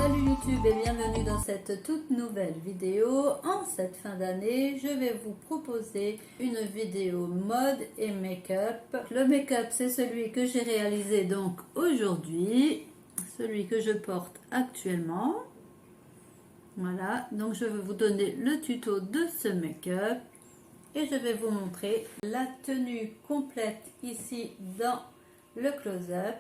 Salut YouTube et bienvenue dans cette toute nouvelle vidéo. En cette fin d'année, je vais vous proposer une vidéo mode et make-up. Le make-up, c'est celui que j'ai réalisé donc aujourd'hui, celui que je porte actuellement. Voilà, donc je vais vous donner le tuto de ce make-up et je vais vous montrer la tenue complète ici dans le close-up.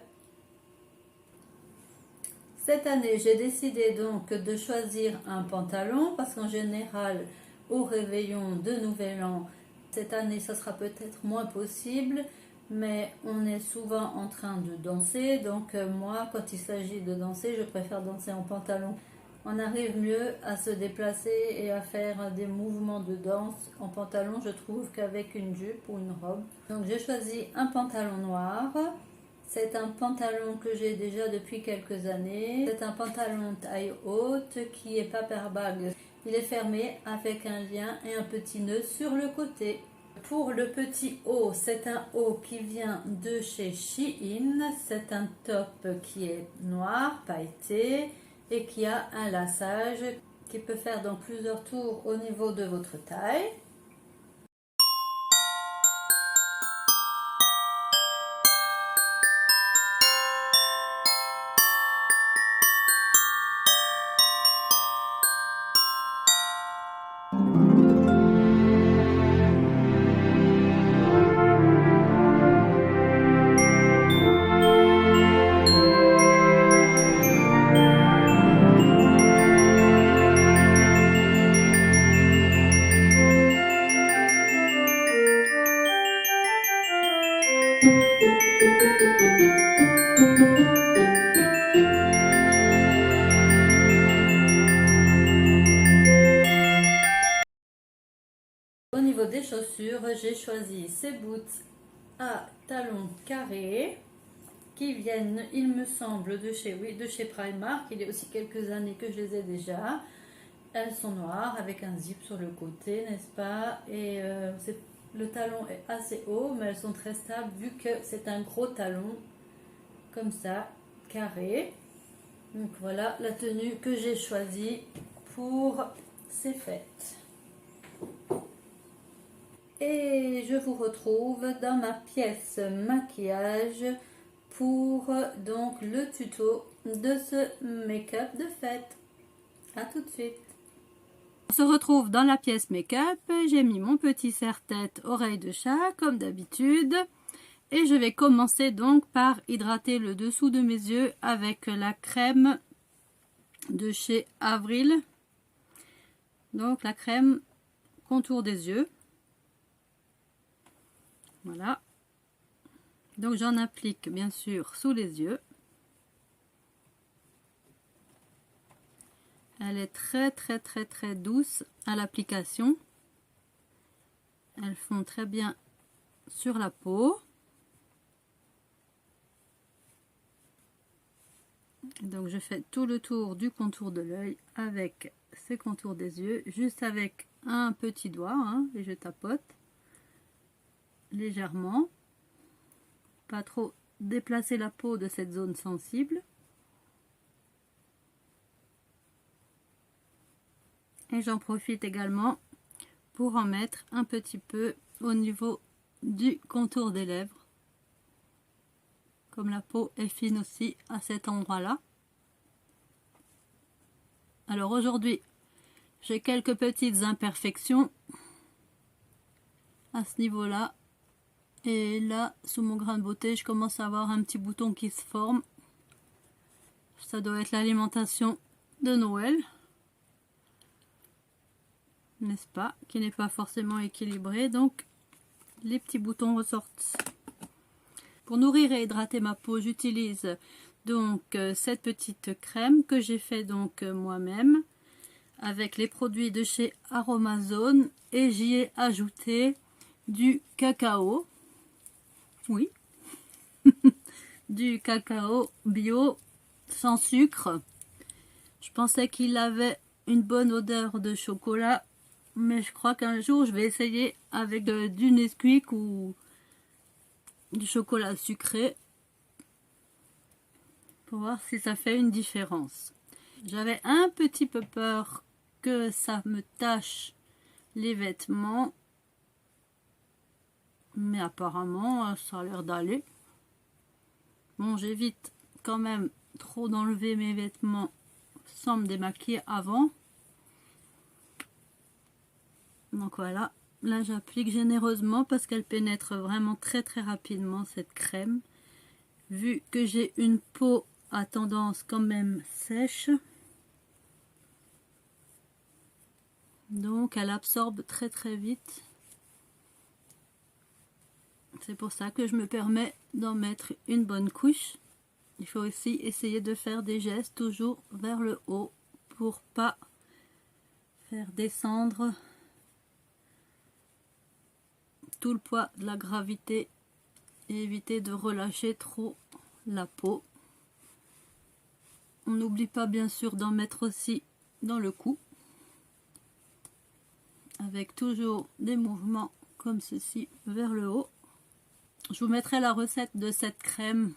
Cette année, j'ai décidé donc de choisir un pantalon parce qu'en général, au réveillon de Nouvel An, cette année, ça sera peut-être moins possible, mais on est souvent en train de danser. Donc moi, quand il s'agit de danser, je préfère danser en pantalon. On arrive mieux à se déplacer et à faire des mouvements de danse en pantalon, je trouve, qu'avec une jupe ou une robe. Donc j'ai choisi un pantalon noir. C'est un pantalon que j'ai déjà depuis quelques années. C'est un pantalon taille haute qui est paper bag. Il est fermé avec un lien et un petit nœud sur le côté. Pour le petit haut, c'est un haut qui vient de chez Shein. C'est un top qui est noir, pailleté et qui a un laçage qui peut faire donc plusieurs tours au niveau de votre taille. Au niveau des chaussures, j'ai choisi ces boots à talons carrés qui viennent, il me semble, de chez Primark. Il y a aussi quelques années que je les ai déjà. Elles sont noires avec un zip sur le côté, n'est-ce pas? Et le talon est assez haut, mais elles sont très stables vu que c'est un gros talon, comme ça, carré. Donc voilà la tenue que j'ai choisie pour ces fêtes. Et je vous retrouve dans ma pièce maquillage pour donc le tuto de ce make-up de fête. A tout de suite. On se retrouve dans la pièce make-up. J'ai mis mon petit serre-tête oreille de chat comme d'habitude. Et je vais commencer donc par hydrater le dessous de mes yeux avec la crème de chez Avril. Donc la crème contour des yeux. Voilà. Donc j'en applique bien sûr sous les yeux. Elle est très douce à l'application. Elles font très bien sur la peau. Donc je fais tout le tour du contour de l'œil avec ces contours des yeux, juste avec un petit doigt, hein, et je tapote légèrement. Pas trop déplacer la peau de cette zone sensible. Et j'en profite également pour en mettre un petit peu au niveau du contour des lèvres. Comme la peau est fine aussi à cet endroit-là. Alors aujourd'hui, j'ai quelques petites imperfections à ce niveau-là. Et là, sous mon grain de beauté, je commence à avoir un petit bouton qui se forme. Ça doit être l'alimentation de Noël. N'est-ce pas? Qui n'est pas forcément équilibré. Donc, les petits boutons ressortent. Pour nourrir et hydrater ma peau, j'utilise donc cette petite crème que j'ai fait donc moi-même avec les produits de chez Aromazone et j'y ai ajouté du cacao. Oui, du cacao bio sans sucre. Je pensais qu'il avait une bonne odeur de chocolat, mais je crois qu'un jour je vais essayer avec du Nesquik ou du chocolat sucré pour voir si ça fait une différence. J'avais un petit peu peur que ça me tache les vêtements, mais apparemment ça a l'air d'aller. Bon, j'évite quand même trop d'enlever mes vêtements sans me démaquiller avant. Donc voilà, là j'applique généreusement parce qu'elle pénètre vraiment très rapidement cette crème. Vu que j'ai une peau à tendance quand même sèche, donc elle absorbe très vite. C'est pour ça que je me permets d'en mettre une bonne couche. Il faut aussi essayer de faire des gestes toujours vers le haut pour pas faire descendre tout le poids de la gravité et éviter de relâcher trop la peau. On n'oublie pas bien sûr d'en mettre aussi dans le cou, avec toujours des mouvements comme ceci vers le haut. Je vous mettrai la recette de cette crème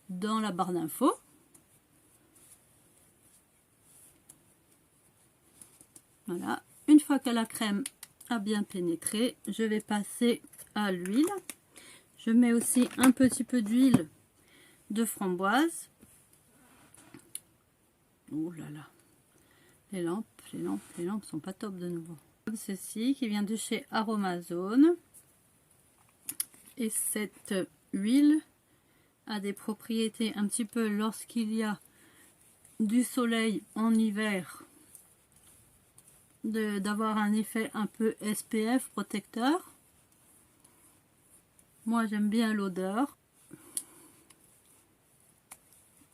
dans la barre d'infos. Voilà, une fois que la crème a bien pénétré, je vais passer à l'huile. Je mets aussi un petit peu d'huile de framboise. Oh là là, les lampes sont pas top de nouveau. Comme ceci, qui vient de chez Aromazone. Et cette huile a des propriétés un petit peu lorsqu'il y a du soleil en hiver, d'avoir un effet un peu SPF protecteur. Moi j'aime bien l'odeur.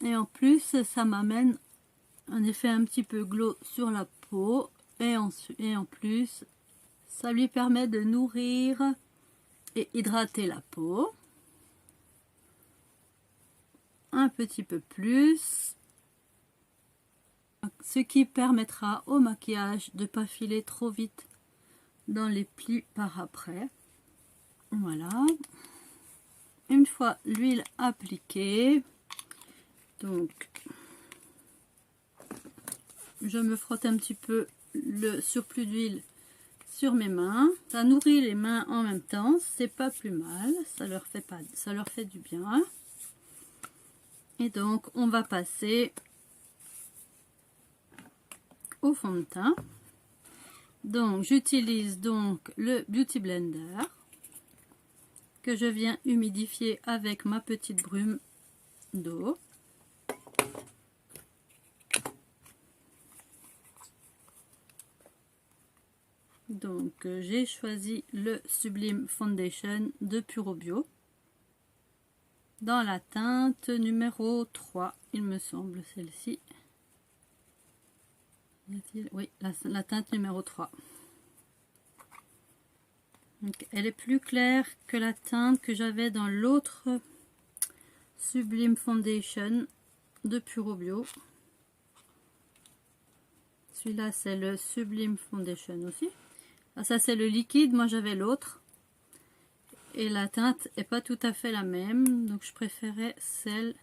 Et en plus ça m'amène un effet un petit peu glow sur la peau. Et en plus ça lui permet de nourrir et hydrater la peau un petit peu plus, ce qui permettra au maquillage de ne pas filer trop vite dans les plis par après. Voilà, une fois l'huile appliquée, donc je me frotte un petit peu le surplus d'huile sur mes mains. Ça nourrit les mains en même temps, c'est pas plus mal, ça leur fait du bien. Et donc on va passer au fond de teint. Donc j'utilise donc le Beauty Blender que je viens humidifier avec ma petite brume d'eau. Donc j'ai choisi le Sublime Foundation de Puro Bio dans la teinte numéro 3, il me semble, celle-ci. Oui, la teinte numéro 3. Donc, elle est plus claire que la teinte que j'avais dans l'autre Sublime Foundation de Puro Bio. Celui-là, c'est le Sublime Foundation aussi. Ah, ça, c'est le liquide. Moi, j'avais l'autre. Et la teinte est pas tout à fait la même. Donc, je préférais celle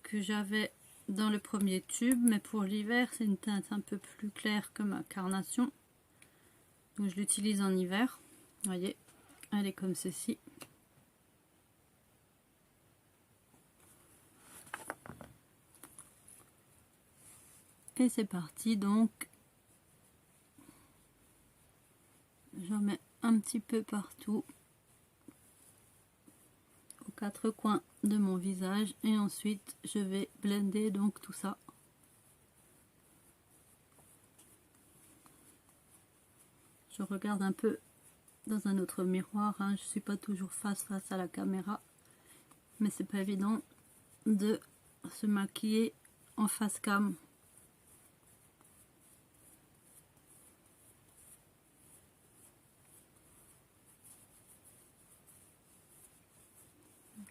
que j'avais dans le premier tube. Mais pour l'hiver, c'est une teinte un peu plus claire que ma carnation. Donc, je l'utilise en hiver. Vous voyez, elle est comme ceci. Et c'est parti. Donc, j'en mets un petit peu partout, aux quatre coins de mon visage, et ensuite je vais blender donc tout ça. Je regarde un peu dans un autre miroir, hein. Je suis pas toujours face à la caméra, mais c'est pas évident de se maquiller en face cam.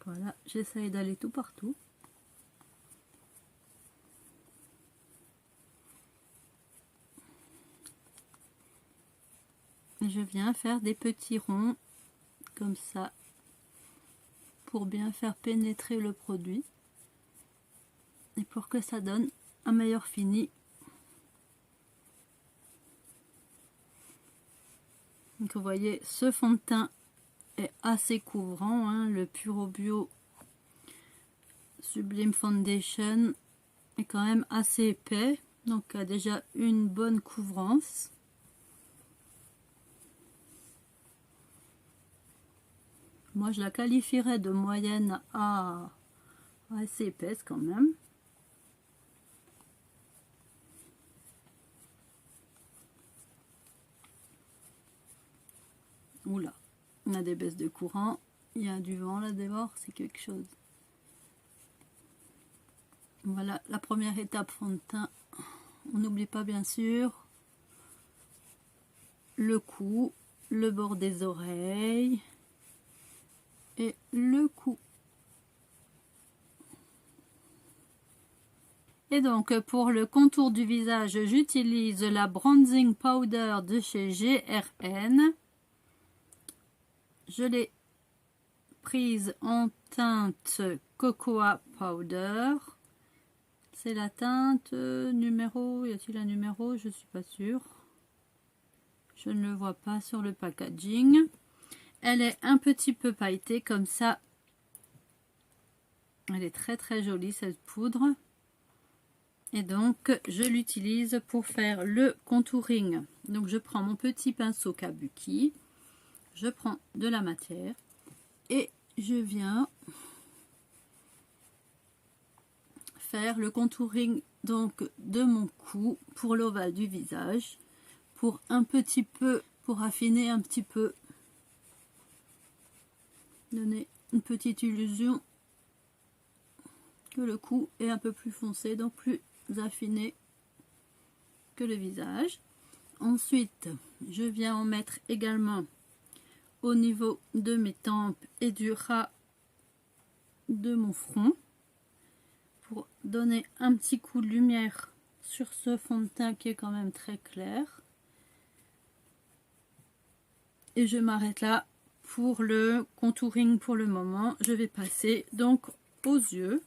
Voilà, j'essaye d'aller tout partout. Je viens faire des petits ronds comme ça pour bien faire pénétrer le produit et pour que ça donne un meilleur fini. Donc vous voyez, ce fond de teint est assez couvrant, hein, le Puro Bio Sublime Foundation est quand même assez épais, donc a déjà une bonne couvrance. Moi je la qualifierais de moyenne à assez épaisse quand même. Oula, on a des baisses de courant, il y a du vent là dehors, c'est quelque chose. Voilà la première étape fond de teint. On n'oublie pas bien sûr le cou, le bord des oreilles et le cou. Et donc pour le contour du visage, j'utilise la Bronzing Powder de chez GRN. Je l'ai prise en teinte Cocoa Powder. C'est la teinte numéro, y a-t-il un numéro? Je suis pas sûre. Je ne le vois pas sur le packaging. Elle est un petit peu pailletée comme ça. Elle est très très jolie cette poudre. Et donc je l'utilise pour faire le contouring. Donc je prends mon petit pinceau Kabuki. Je prends de la matière. Et je viens faire le contouring donc de mon cou pour l'ovale du visage, pour un petit peu, pour affiner un petit peu, donner une petite illusion que le cou est un peu plus foncé, donc plus affiné que le visage. Ensuite je viens en mettre également au niveau de mes tempes et du ras de mon front, pour donner un petit coup de lumière sur ce fond de teint qui est quand même très clair. Et je m'arrête là pour le contouring pour le moment. Je vais passer donc aux yeux.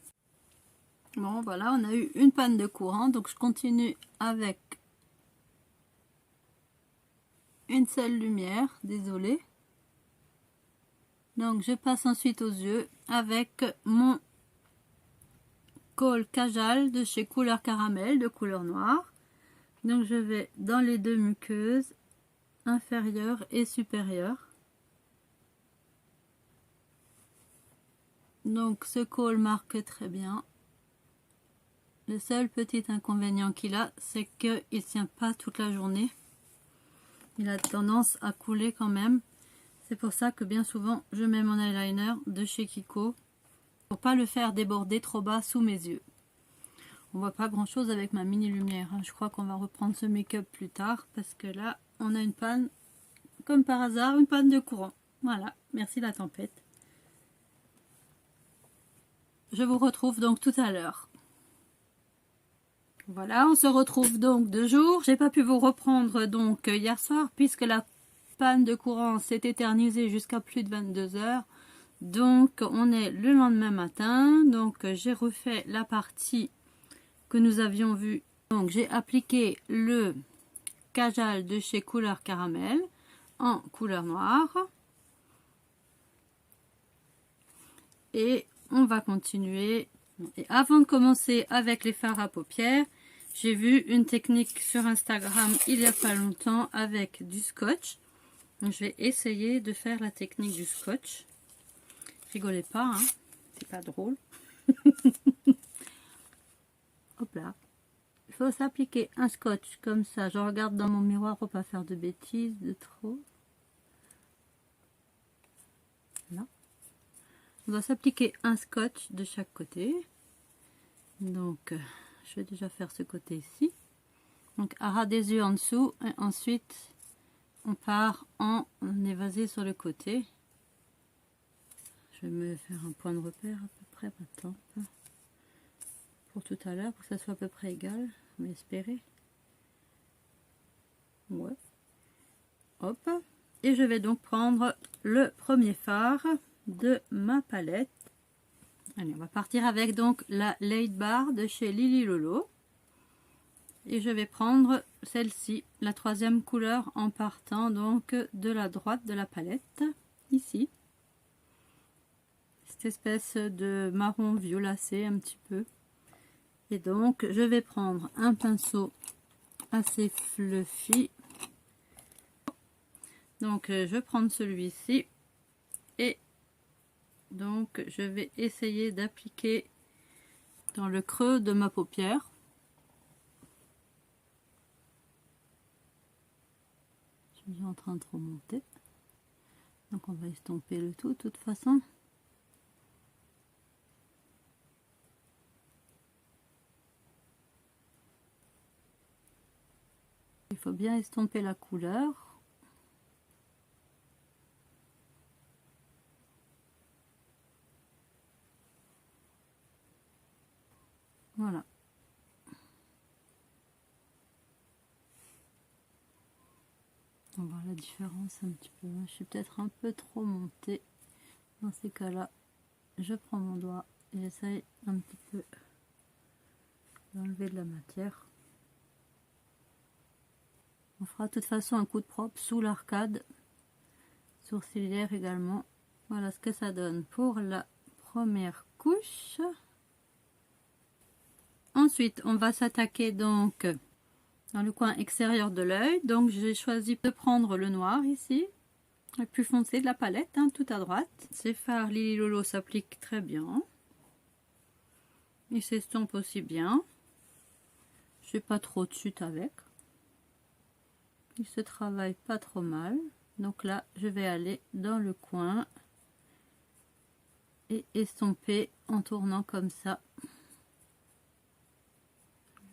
Bon voilà, on a eu une panne de courant, donc je continue avec une seule lumière, désolée. Donc je passe ensuite aux yeux avec mon Kohl Kajal de chez Couleur Caramel de couleur noire. Donc je vais dans les deux muqueuses, inférieure et supérieure. Donc ce kohl marque très bien. Le seul petit inconvénient qu'il a, c'est qu'il ne tient pas toute la journée. Il a tendance à couler quand même. C'est pour ça que bien souvent je mets mon eyeliner de chez Kiko pour pas le faire déborder trop bas sous mes yeux. On voit pas grand chose avec ma mini lumière, hein. Je crois qu'on va reprendre ce make-up plus tard parce que là on a une panne, comme par hasard, une panne de courant. Voilà, merci la tempête. Je vous retrouve donc tout à l'heure. Voilà, on se retrouve donc de jour. J'ai pas pu vous reprendre donc hier soir puisque la panne de courant s'est éternisée jusqu'à plus de 22 h. Donc on est le lendemain matin. Donc j'ai refait la partie que nous avions vue. Donc j'ai appliqué le Kajal de chez Couleur Caramel en couleur noire. Et on va continuer. Et avant de commencer avec les fards à paupières, j'ai vu une technique sur Instagram il n'y a pas longtemps avec du scotch. Donc je vais essayer de faire la technique du scotch. Rigolez pas, hein, c'est pas drôle. Hop là. Il faut s'appliquer un scotch comme ça. Je regarde dans mon miroir pour pas faire de bêtises, de trop. Là. On doit s'appliquer un scotch de chaque côté. Donc, je vais déjà faire ce côté-ci. Donc, à ras des yeux en dessous. Et ensuite, on part en évasé sur le côté. Je vais me faire un point de repère à peu près maintenant. Pour tout à l'heure, pour que ça soit à peu près égal. On va espérer. Ouais. Hop. Et je vais donc prendre le premier fard de ma palette. Allez, on va partir avec donc la Light Bar de chez Lily Lolo. Et je vais prendre celle-ci, la troisième couleur, en partant donc de la droite de la palette, ici. Cette espèce de marron violacé un petit peu. Et donc je vais prendre un pinceau assez fluffy. Donc je vais prendre celui-ci et donc je vais essayer d'appliquer dans le creux de ma paupière. Je suis en train de remonter. Donc on va estomper le tout de toute façon. Il faut bien estomper la couleur. Voilà. On voit la différence un petit peu. Je suis peut-être un peu trop montée. Dans ces cas-là, je prends mon doigt et j'essaye un petit peu d'enlever de la matière. On fera de toute façon un coup de propre sous l'arcade sourcilière également. Voilà ce que ça donne pour la première couche. Ensuite, on va s'attaquer donc dans le coin extérieur de l'œil. Donc j'ai choisi de prendre le noir ici, le plus foncé de la palette, hein, tout à droite. Ces fards Lily Lolo s'appliquent très bien. Il s'estompe aussi bien. Je n'ai pas trop de chute avec. Il se travaille pas trop mal. Donc là, je vais aller dans le coin et estomper en tournant comme ça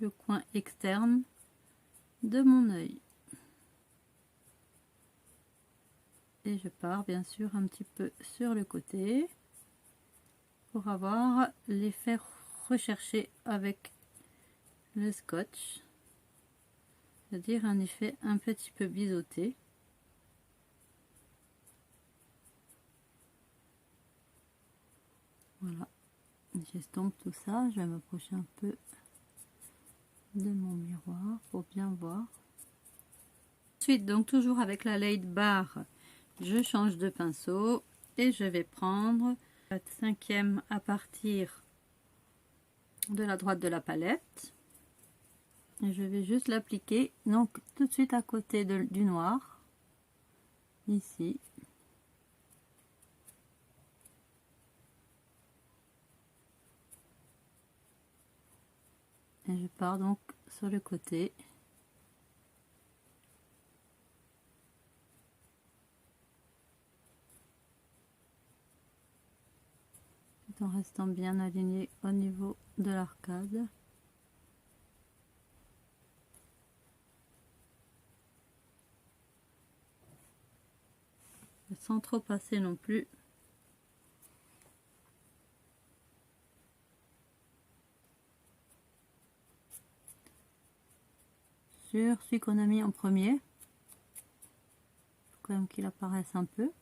le coin externe de mon œil. Et je pars bien sûr un petit peu sur le côté pour avoir l'effet recherché avec le scotch, c'est-à-dire un effet un petit peu biseauté. Voilà, j'estompe tout ça. Je vais m'approcher un peu de mon miroir pour bien voir. Ensuite, donc toujours avec la Laid Bar, je change de pinceau et je vais prendre la cinquième à partir de la droite de la palette. Et je vais juste l'appliquer donc tout de suite à côté du noir, ici. Et je pars donc sur le côté. Tout en restant bien aligné au niveau de l'arcade. Sans trop passer non plus. Sur celui qu'on a mis en premier. Il faut quand même qu'il apparaisse un peu.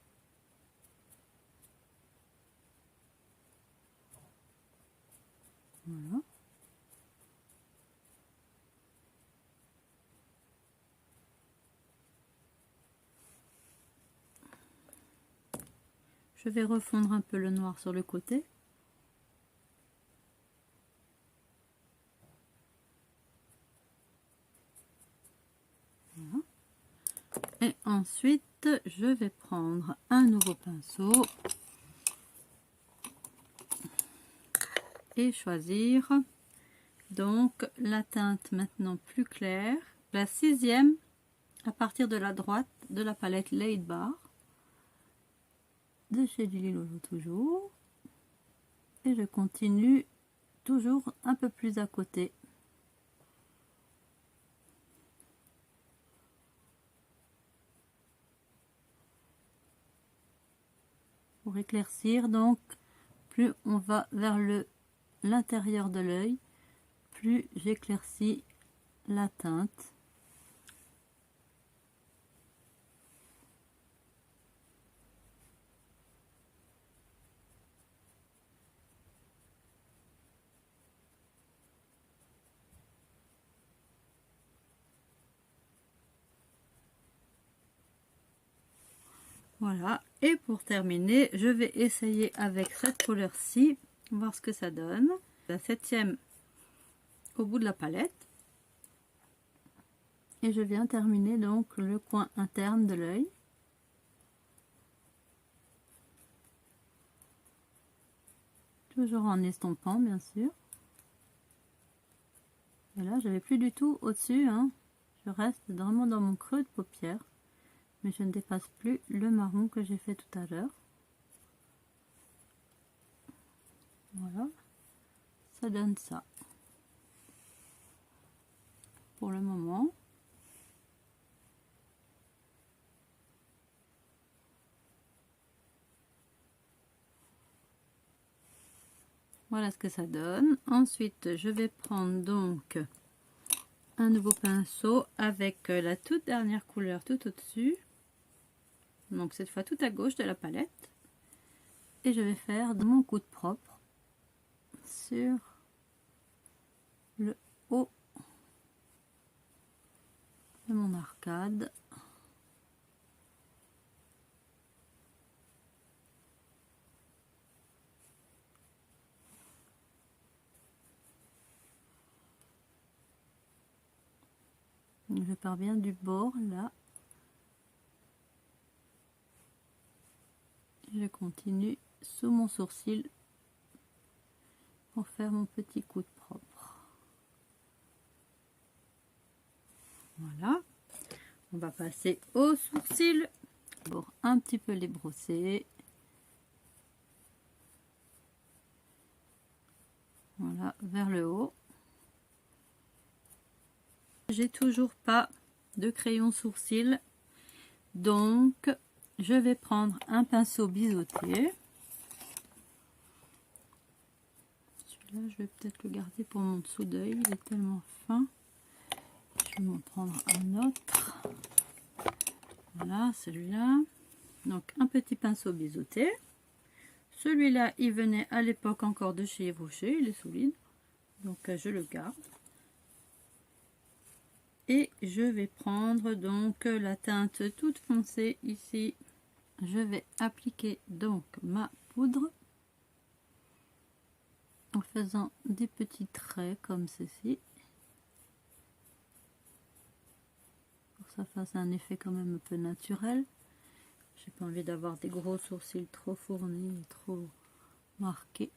Voilà. Je vais refondre un peu le noir sur le côté. Voilà. Et ensuite, je vais prendre un nouveau pinceau et choisir donc la teinte maintenant plus claire, la sixième à partir de la droite de la palette Laid Bar de chez Lily Lolo toujours, et je continue toujours un peu plus à côté. Pour éclaircir, donc plus on va vers l'intérieur de l'œil, plus j'éclaircis la teinte. Voilà, et pour terminer, je vais essayer avec cette couleur-ci, voir ce que ça donne. La 7e au bout de la palette. Et je viens terminer donc le coin interne de l'œil. Toujours en estompant, bien sûr. Et là, je vais plus du tout au-dessus, hein. Je reste vraiment dans mon creux de paupière. Mais je ne dépasse plus le marron que j'ai fait tout à l'heure. Voilà. Ça donne ça. Pour le moment. Voilà ce que ça donne. Ensuite, je vais prendre donc un nouveau pinceau avec la toute dernière couleur tout au-dessus. Donc cette fois tout à gauche de la palette. Et je vais faire mon coup de propre sur le haut de mon arcade. Je pars bien du bord là. Je continue sous mon sourcil pour faire mon petit coup de propre. Voilà. On va passer aux sourcils pour un petit peu les brosser. Voilà, vers le haut. J'ai toujours pas de crayon sourcil, donc je vais prendre un pinceau biseauté. Celui-là, je vais peut-être le garder pour mon dessous d'œil, il est tellement fin. Je vais m'en prendre un autre. Voilà, celui-là. Donc un petit pinceau biseauté. Celui-là, il venait à l'époque encore de chez Yves Rocher, il est solide, donc je le garde. Et je vais prendre donc la teinte toute foncée ici. Je vais appliquer donc ma poudre en faisant des petits traits comme ceci, pour que ça fasse un effet quand même un peu naturel. J'ai pas envie d'avoir des gros sourcils trop fournis et trop marqués.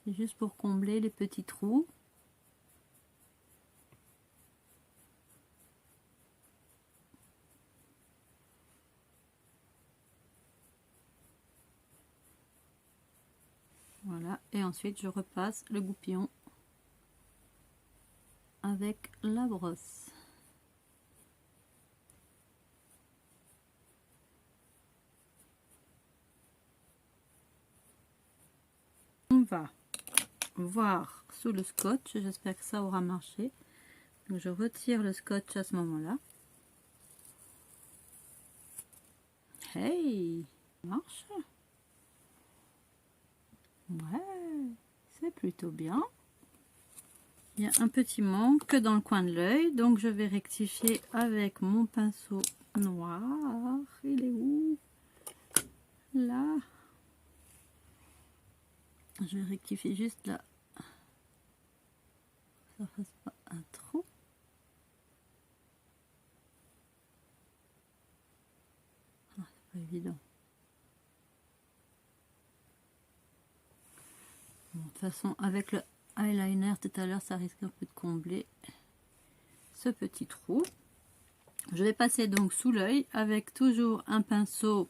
C'est juste pour combler les petits trous. Voilà, et ensuite je repasse le goupillon avec la brosse. On va voir sous le scotch, j'espère que ça aura marché. Donc je retire le scotch à ce moment-là. Hey, ça marche. Ouais, c'est plutôt bien. Il y a un petit manque dans le coin de l'œil, donc je vais rectifier avec mon pinceau noir. Il est où? Là. Je vais rectifier juste là. Ça fasse pas un trou. Ah, c'est pas évident. Bon, de toute façon, avec le eyeliner tout à l'heure, ça risque un peu de combler ce petit trou. Je vais passer donc sous l'œil avec toujours un pinceau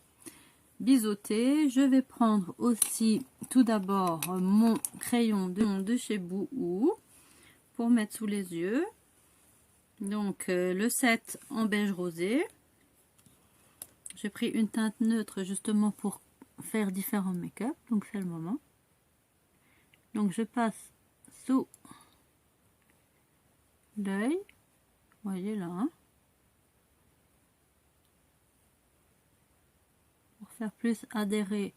biseauté. Je vais prendre aussi tout d'abord mon crayon de chez Bouhou pour mettre sous les yeux. Donc le 7 en beige rosé. J'ai pris une teinte neutre justement pour faire différents make-up, donc c'est le moment. Donc je passe sous l'œil, vous voyez là, hein, pour faire plus adhérer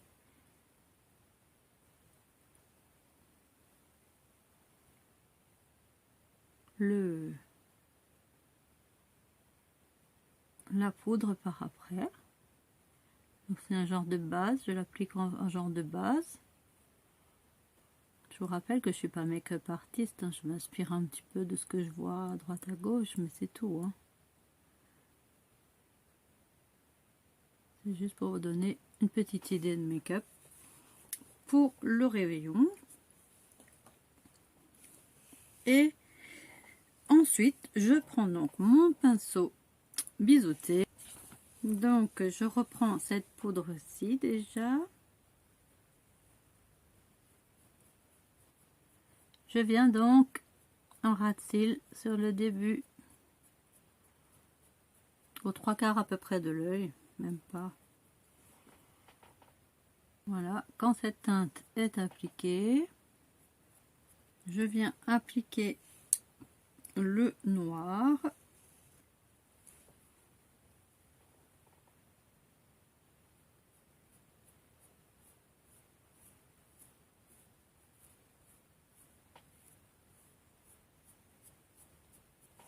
le la poudre par après. Donc c'est un genre de base, je l'applique en genre de base. Je vous rappelle que je suis pas make-up artiste, hein. Je m'inspire un petit peu de ce que je vois à droite à gauche, mais c'est tout, hein. C'est juste pour vous donner une petite idée de make-up pour le réveillon. Et ensuite, je prends donc mon pinceau biseauté. Donc, je reprends cette poudre-ci déjà. Je viens donc en ras de cils sur le début, aux 3/4 à peu près de l'œil, même pas. Voilà, quand cette teinte est appliquée, je viens appliquer le noir.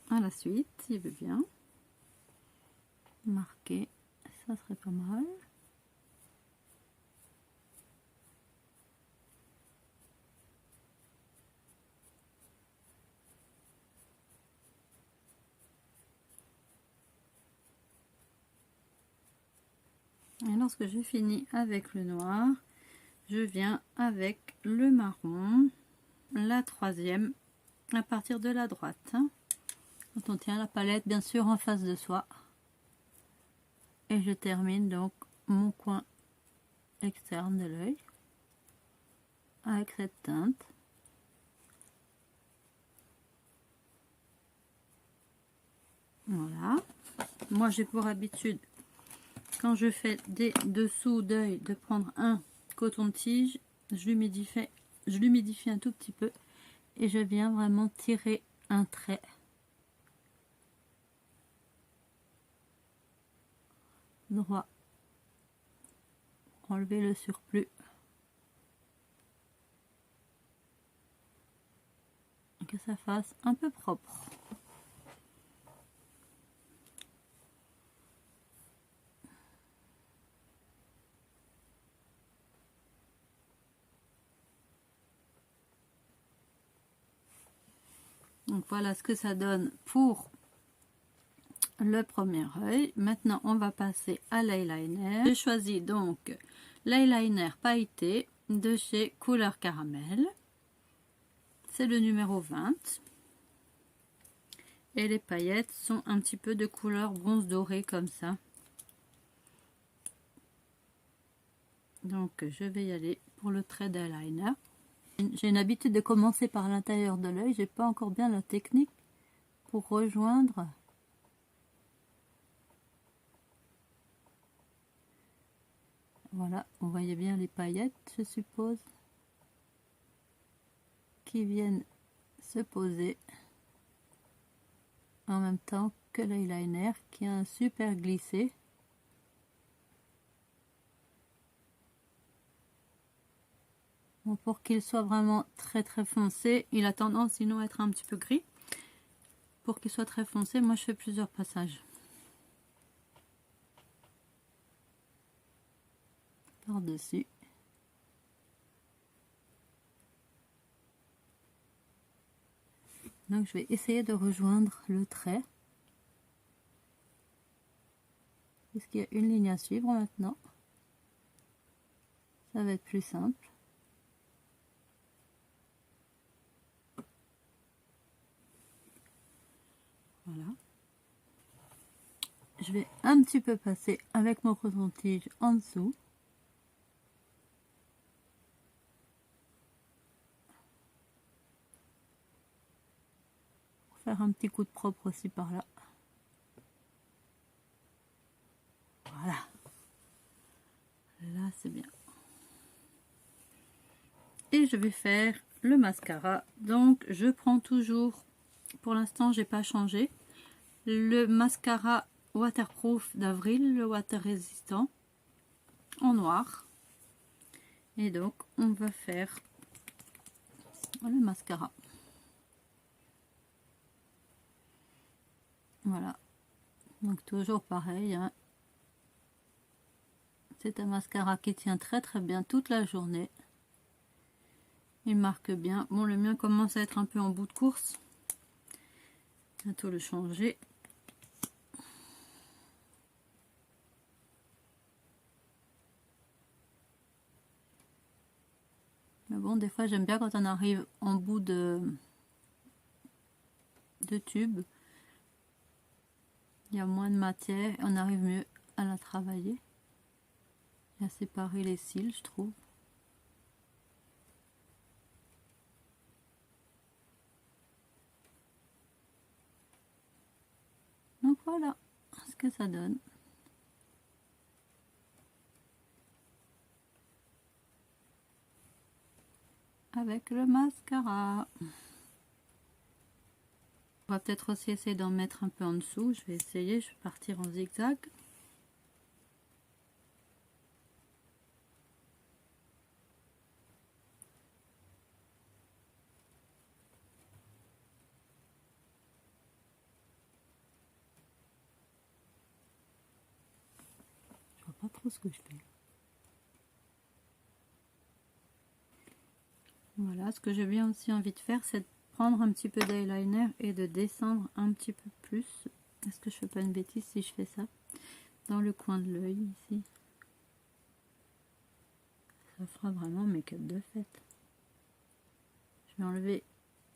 À la suite, il veut bien marquer, ça serait pas mal. Et lorsque j'ai fini avec le noir, je viens avec le marron, la troisième, à partir de la droite, hein. Quand on tient la palette bien sûr en face de soi. Et je termine donc mon coin externe de l'œil avec cette teinte. Voilà. Moi j'ai pour habitude, quand je fais des dessous d'œil, de prendre un coton-tige, je l'humidifie un tout petit peu et je viens vraiment tirer un trait. Droit. Enlever le surplus. Et que ça fasse un peu propre. Donc voilà ce que ça donne pour le premier œil. Maintenant on va passer à l'eyeliner. J'ai choisi donc l'eyeliner pailleté de chez Couleur Caramel. C'est le numéro 20. Et les paillettes sont un petit peu de couleur bronze doré comme ça. Donc je vais y aller pour le trait d'eyeliner. J'ai une habitude de commencer par l'intérieur de l'œil. J'ai pas encore bien la technique pour rejoindre. Voilà, vous voyez bien les paillettes, je suppose, qui viennent se poser en même temps que l'eyeliner qui a un super glissé. Bon, pour qu'il soit vraiment très foncé, il a tendance sinon à être un petit peu gris. Pour qu'il soit très foncé, moi je fais plusieurs passages. Par-dessus. Donc je vais essayer de rejoindre le trait. Est-ce qu'il y a une ligne à suivre maintenant? Ça va être plus simple. Voilà. Je vais un petit peu passer avec mon coton-tige en dessous. Pour faire un petit coup de propre aussi par là. Voilà. Là c'est bien. Et je vais faire le mascara. Donc je prends toujours, pour l'instant j'ai pas changé, le mascara waterproof d'Avril, le water résistant en noir. Et donc on va faire le mascara. Voilà. Donc toujours pareil, hein. C'est un mascara qui tient très très bien toute la journée. Il marque bien. Bon, le mien commence à être un peu en bout de course. Bientôt le changer. Mais bon, des fois j'aime bien quand on arrive en bout de tube. Il y a moins de matière, on arrive mieux à la travailler. Et à séparer les cils, je trouve. Donc voilà ce que ça donne. Avec le mascara. On va peut-être aussi essayer d'en mettre un peu en dessous. Je vais essayer, je vais partir en zigzag. Je vois pas trop ce que je fais. Voilà, ce que j'ai bien aussi envie de faire, c'est de prendre un petit peu d'eyeliner et de descendre un petit peu plus. Est-ce que je fais pas une bêtise si je fais ça? Dans le coin de l'œil, ici. Ça fera vraiment make-up de fête. Je vais enlever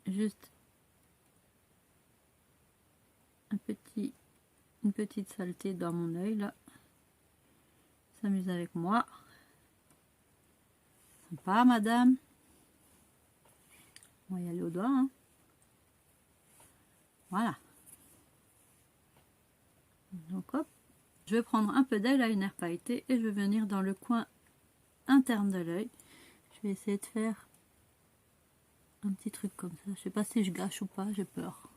juste une petite saleté dans mon œil, là. S'amuse avec moi. Sympa, madame. On va y aller au doigt, hein. Voilà. Donc hop, je vais prendre un peu d'eyeliner pailleté et je vais venir dans le coin interne de l'œil. Je vais essayer de faire un petit truc comme ça. Je sais pas si je gâche ou pas, j'ai peur.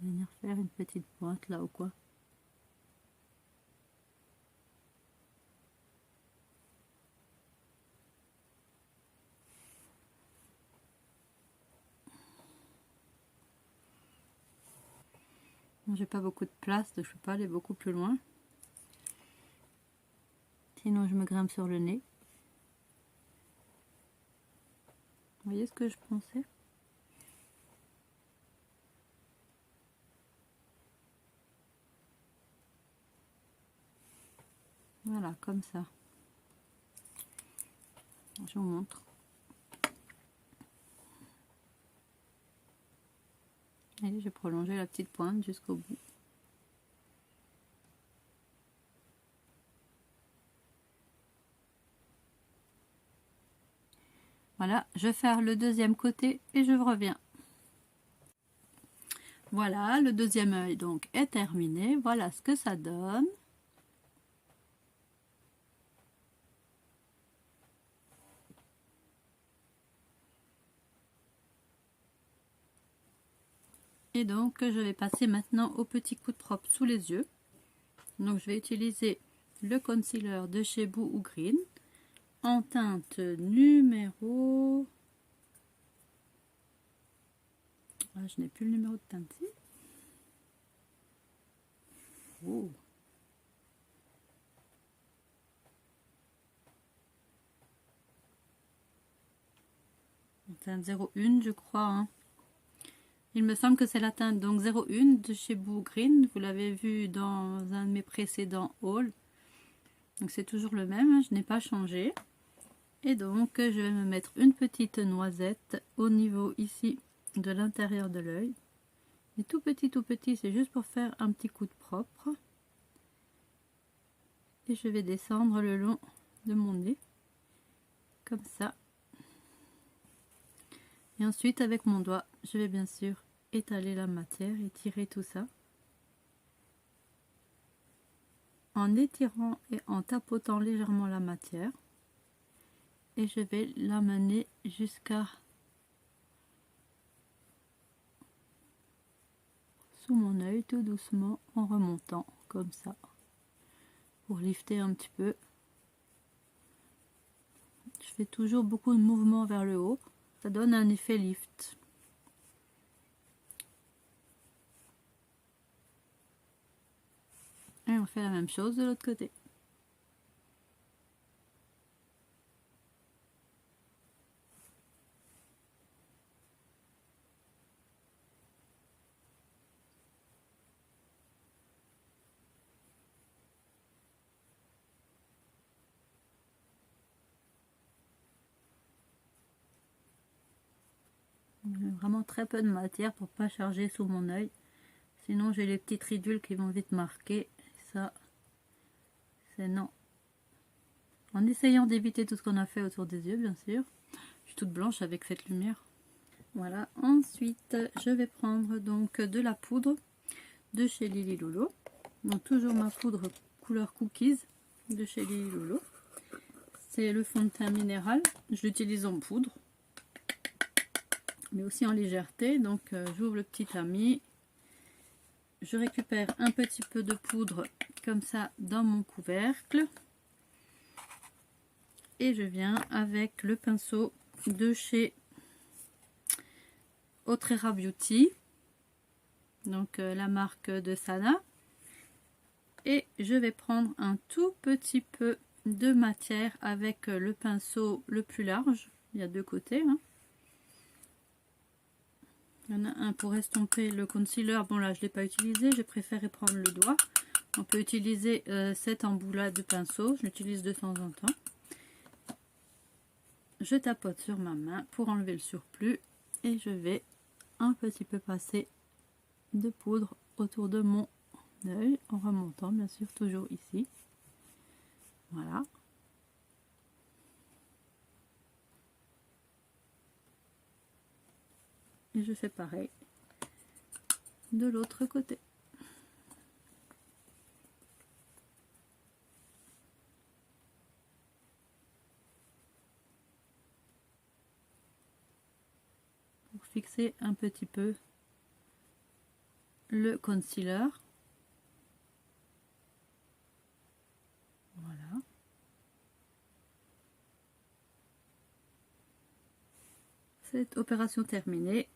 Venir faire une petite pointe là ou quoi. J'ai pas beaucoup de place, donc je peux pas aller beaucoup plus loin. Sinon je me grimpe sur le nez. Vous voyez ce que je pensais? Voilà, comme ça. Je vous montre. Et je vais prolonger la petite pointe jusqu'au bout. Voilà, je vais faire le deuxième côté et je reviens. Voilà, le deuxième œil donc est terminé. Voilà ce que ça donne. Et donc je vais passer maintenant au petit coup de propre sous les yeux. Donc je vais utiliser le concealer de chez Boo Green en teinte numéro... Ah, je n'ai plus le numéro de teinte. Oh. Teinte 01 je crois, hein. Il me semble que c'est la teinte donc 01 de chez Boo Green. Vous l'avez vu dans un de mes précédents hauls. Donc c'est toujours le même, hein, je n'ai pas changé. Et donc je vais me mettre une petite noisette au niveau ici de l'intérieur de l'œil. Et tout petit, c'est juste pour faire un petit coup de propre. Et je vais descendre le long de mon nez, comme ça. Et ensuite avec mon doigt, je vais bien sûr étaler la matière et tirer tout ça. En étirant et en tapotant légèrement la matière. et je vais l'amener jusqu'à sous mon œil tout doucement en remontant comme ça pour lifter un petit peu. Je fais toujours beaucoup de mouvements vers le haut, ça donne un effet lift. Et on fait la même chose de l'autre côté. Vraiment très peu de matière pour pas charger sous mon œil, sinon j'ai les petites ridules qui vont vite marquer. Ça c'est non, en essayant d'éviter tout ce qu'on a fait autour des yeux, bien sûr. Je suis toute blanche avec cette lumière. Voilà, ensuite je vais prendre donc de la poudre de chez Lily Lolo, donc toujours ma poudre couleur cookies de chez Lily Lolo. C'est le fond de teint minéral, je l'utilise en poudre mais aussi en légèreté. Donc j'ouvre le petit tamis, je récupère un petit peu de poudre comme ça dans mon couvercle et je viens avec le pinceau de chez Otrera Beauty, donc la marque de Sana, et je vais prendre un tout petit peu de matière avec le pinceau le plus large. Il y a deux côtés, hein. Il y en a un pour estomper le concealer. Bon là je ne l'ai pas utilisé, j'ai préféré prendre le doigt. On peut utiliser cet embout-là de pinceau, je l'utilise de temps en temps. Je tapote sur ma main pour enlever le surplus et je vais un petit peu passer de poudre autour de mon œil en remontant bien sûr toujours ici. Voilà. Et je fais pareil de l'autre côté. Pour fixer un petit peu le concealer. Voilà. Cette opération terminée,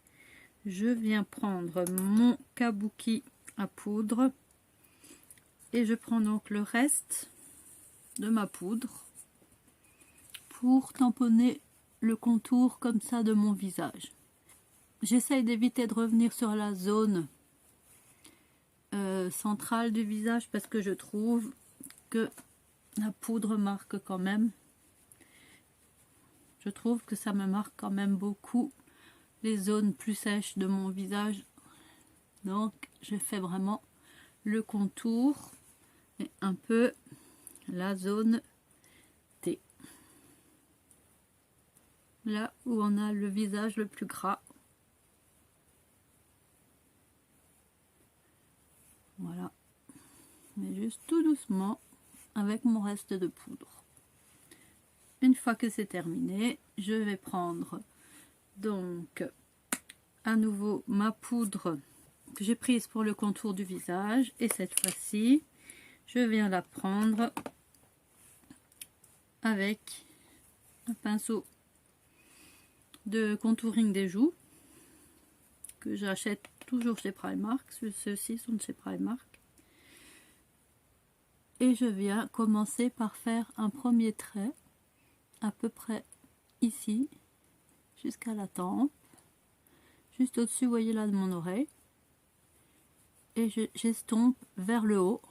je viens prendre mon kabuki à poudre et je prends donc le reste de ma poudre pour tamponner le contour comme ça de mon visage. J'essaye d'éviter de revenir sur la zone centrale du visage parce que je trouve que la poudre marque quand même. Je trouve que ça me marque quand même beaucoup les zones plus sèches de mon visage. Donc je fais vraiment le contour et un peu la zone T. Là où on a le visage le plus gras. Voilà. Mais juste tout doucement avec mon reste de poudre. Une fois que c'est terminé, je vais prendre donc à nouveau ma poudre que j'ai prise pour le contour du visage et cette fois-ci je viens la prendre avec un pinceau de contouring des joues que j'achète toujours chez Primark. Ceux-ci sont de chez Primark et je viens commencer par faire un premier trait à peu près ici jusqu'à la tempe, juste au-dessus, vous voyez là, de mon oreille, et j'estompe vers le haut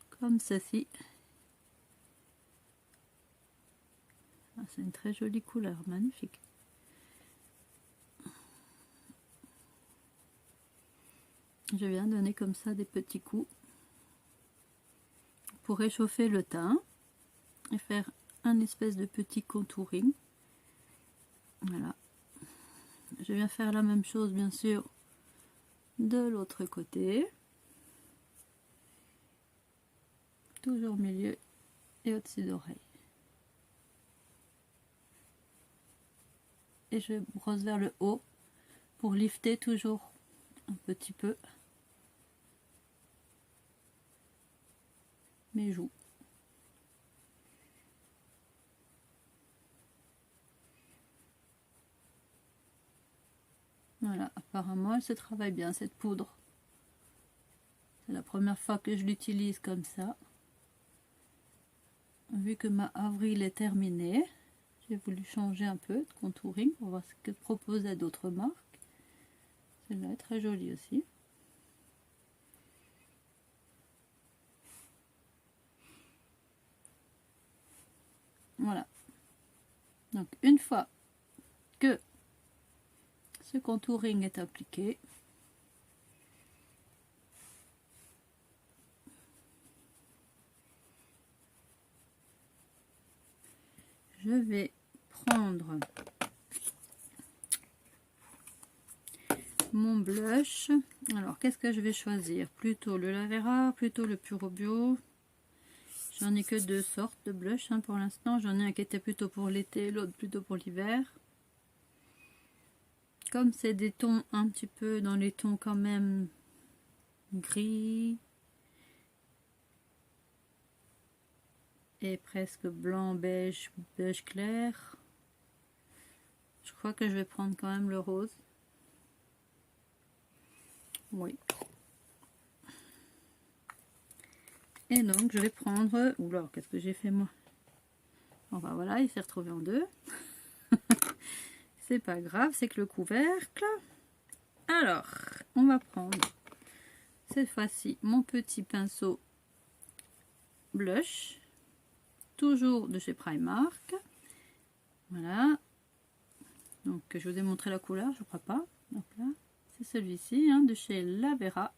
comme ceci. Ah, c'est une très jolie couleur, magnifique. Je viens donner comme ça des petits coups pour réchauffer le teint et faire un espèce de petit contouring. Voilà. Je viens faire la même chose bien sûr de l'autre côté. Toujours au milieu et au-dessus d'oreille. et je brosse vers le haut pour lifter toujours un petit peu mes joues. Voilà, apparemment elle se travaille bien cette poudre. C'est la première fois que je l'utilise comme ça. Vu que ma avril est terminée, j'ai voulu changer un peu de contouring pour voir ce que proposaient d'autres marques. Celle-là est très jolie aussi. Voilà. Donc une fois que ce contouring est appliqué, je vais prendre mon blush. Alors qu'est-ce que je vais choisir? Plutôt le Lavera, plutôt le Puro Bio. J'en ai que deux sortes de blush pour l'instant. J'en ai un qui était plutôt pour l'été, l'autre plutôt pour l'hiver. Comme c'est des tons un petit peu dans les tons quand même gris et presque blanc, beige, beige clair, je crois que je vais prendre quand même le rose. Oui. Et donc je vais prendre... Oula, qu'est-ce que j'ai fait moi? Enfin voilà, il s'est retrouvé en deux. C'est pas grave, c'est que le couvercle. Alors, on va prendre cette fois-ci mon petit pinceau blush, toujours de chez Primark. Voilà. Donc je vous ai montré la couleur, je crois pas. Donc là, c'est celui-ci de chez Lavera.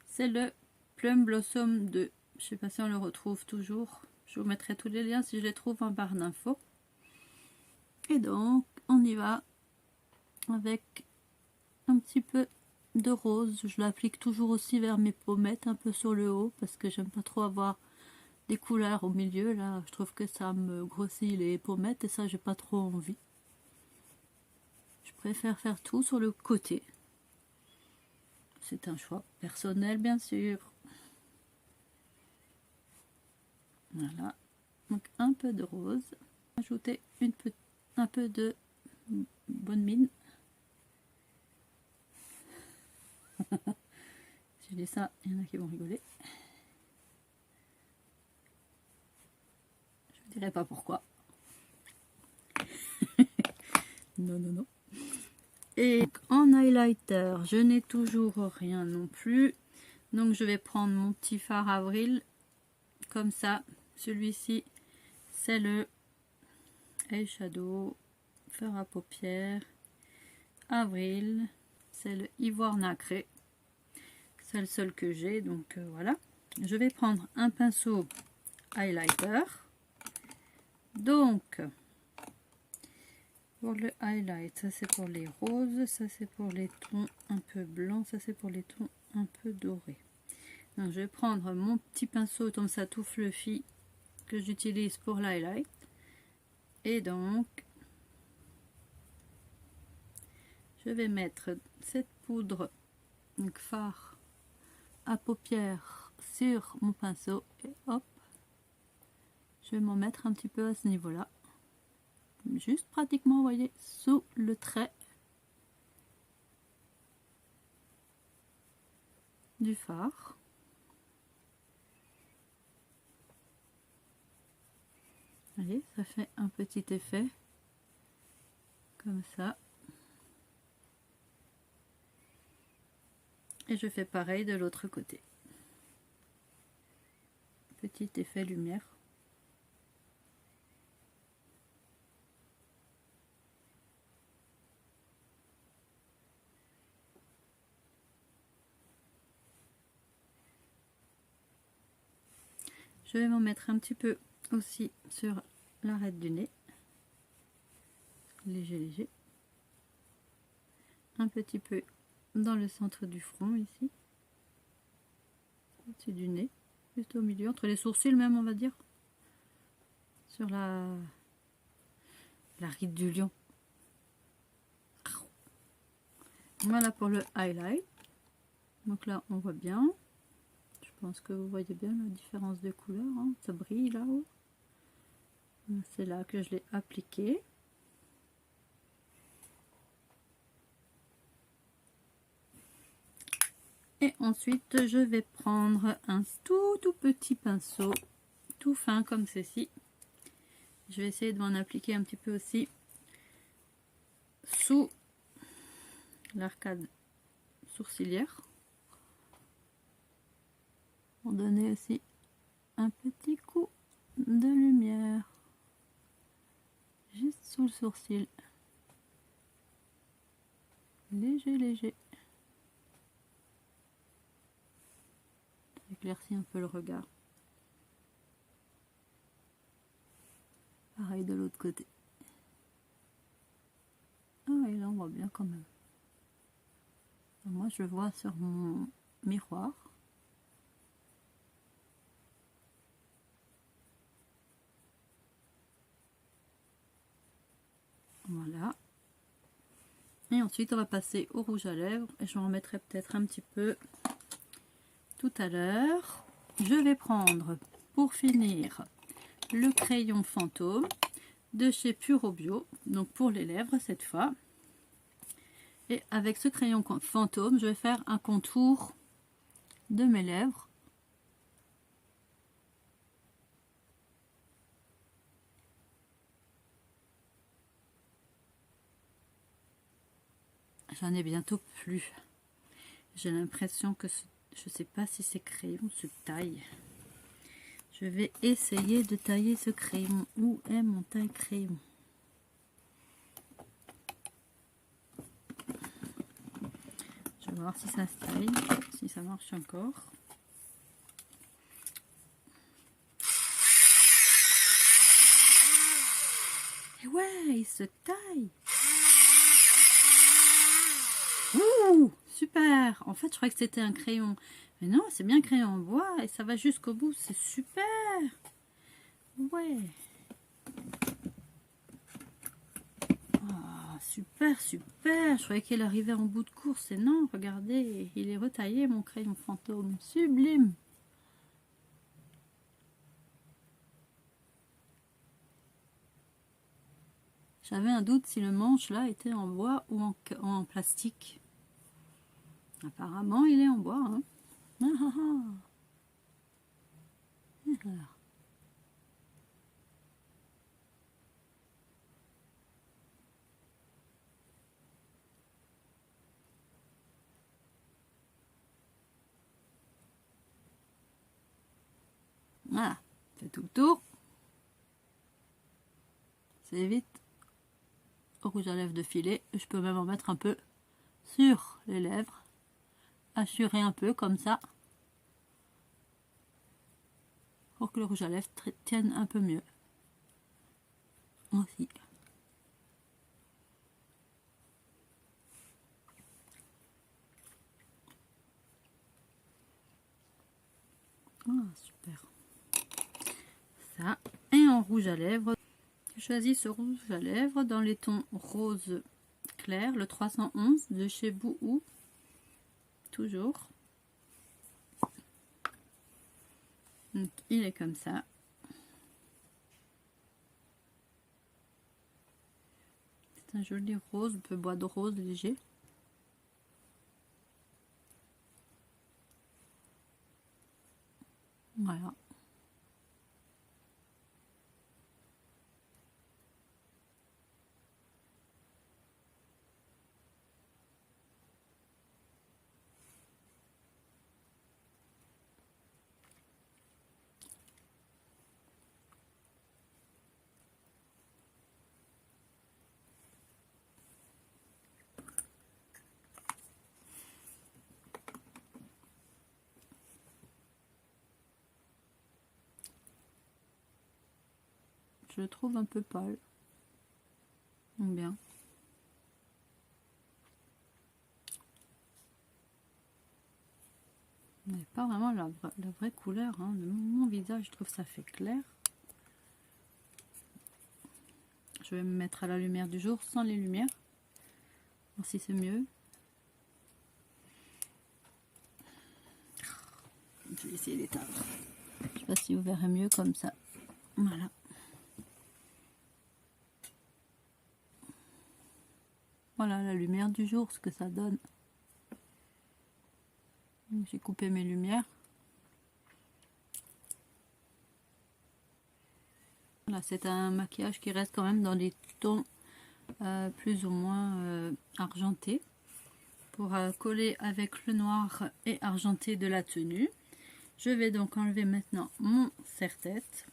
C'est le Plum Blossom 2. Je sais pas si on le retrouve toujours. Je vous mettrai tous les liens si je les trouve en barre d'infos. Et donc, on y va avec un petit peu de rose. Je l'applique toujours aussi vers mes pommettes, un peu sur le haut, parce que j'aime pas trop avoir des couleurs au milieu. Là, je trouve que ça me grossit les pommettes et ça, j'ai pas trop envie. Je préfère faire tout sur le côté. C'est un choix personnel, bien sûr. Voilà. Donc, un peu de rose. Ajouter un peu de bonne mine. Si je dis ça, il y en a qui vont rigoler. Je ne dirai pas pourquoi. Non, non, non. Et en highlighter, je n'ai toujours rien non plus. Donc je vais prendre mon petit fard avril. Comme ça. Celui-ci, c'est le Eyeshadow Fard à paupières avril. C'est le Ivoire nacré. C'est le seul que j'ai, donc voilà. Je vais prendre un pinceau highlighter. Donc, pour le highlight, ça c'est pour les roses, ça c'est pour les tons un peu blancs, ça c'est pour les tons un peu dorés. Donc, je vais prendre mon petit pinceau comme ça tout fluffy que j'utilise pour l'highlight. Et donc, je vais mettre cette poudre, donc fard à paupières sur mon pinceau et hop, je vais m'en mettre un petit peu à ce niveau là, juste pratiquement, vous voyez, sous le trait du fard. Vous voyez, ça fait un petit effet comme ça. Et je fais pareil de l'autre côté. Petit effet lumière. Je vais m'en mettre un petit peu aussi sur l'arête du nez. Léger, léger. Un petit peu dans le centre du front ici. Au-dessus du nez. Juste au milieu, entre les sourcils même, on va dire. Sur la ride du lion. Voilà pour le highlight. Donc là, on voit bien. Je pense que vous voyez bien la différence de couleur, hein. Ça brille là-haut. C'est là que je l'ai appliqué. Et ensuite, je vais prendre un tout petit pinceau, tout fin comme ceci. Je vais essayer de m'en appliquer un petit peu aussi sous l'arcade sourcilière. Pour donner aussi un petit coup de lumière. Juste sous le sourcil. Léger, léger. Ça éclaircit un peu le regard. Pareil de l'autre côté. Ah, et là on voit bien quand même. Moi je vois sur mon miroir. Voilà. Et ensuite on va passer au rouge à lèvres. Et je en remettrai peut-être un petit peu tout à l'heure. Je vais prendre pour finir le crayon fantôme de chez Puro Bio. Donc pour les lèvres cette fois. Et avec ce crayon fantôme, je vais faire un contour de mes lèvres. J'en ai bientôt plus. J'ai l'impression que je ne sais pas si ces crayons se taillent. Je vais essayer de tailler ce crayon. Où est mon taille-crayon? Je vais voir si ça se taille, si ça marche encore. Et ouais, il se taille. Ouh, super. En fait, je croyais que c'était un crayon. Mais non, c'est bien un crayon en bois et ça va jusqu'au bout. C'est super. Ouais. Oh, super, super. Je croyais qu'il arrivait en bout de course. Et non, regardez, il est retaillé, mon crayon fantôme. Sublime. J'avais un doute si le manche là était en bois ou en plastique. Apparemment, il est en bois. Hein. Ah, ah, ah. Voilà. Voilà, c'est tout le tour. C'est vite. Au rouge à lèvres de filet. Je peux même en mettre un peu sur les lèvres. Assurer un peu comme ça. Pour que le rouge à lèvres tienne un peu mieux. Aussi. Ah, super. Ça. Et en rouge à lèvres, je choisis ce rouge à lèvres dans les tons rose clair, le 311 de chez Bouhou. Toujours. Donc, il est comme ça. C'est un joli rose, un peu bois de rose léger. Voilà. Je le trouve un peu pâle. Bien. Mais pas vraiment la vraie couleur. Hein. De mon visage, je trouve ça fait clair. Je vais me mettre à la lumière du jour sans les lumières. Voir si c'est mieux. vais essayer d'éteindre. Je sais pas si vous verrez mieux comme ça. Voilà. Voilà la lumière du jour, ce que ça donne. J'ai coupé mes lumières. Voilà, c'est un maquillage qui reste quand même dans les tons plus ou moins argentés, pour coller avec le noir et argenté de la tenue. Je vais donc enlever maintenant mon serre-tête.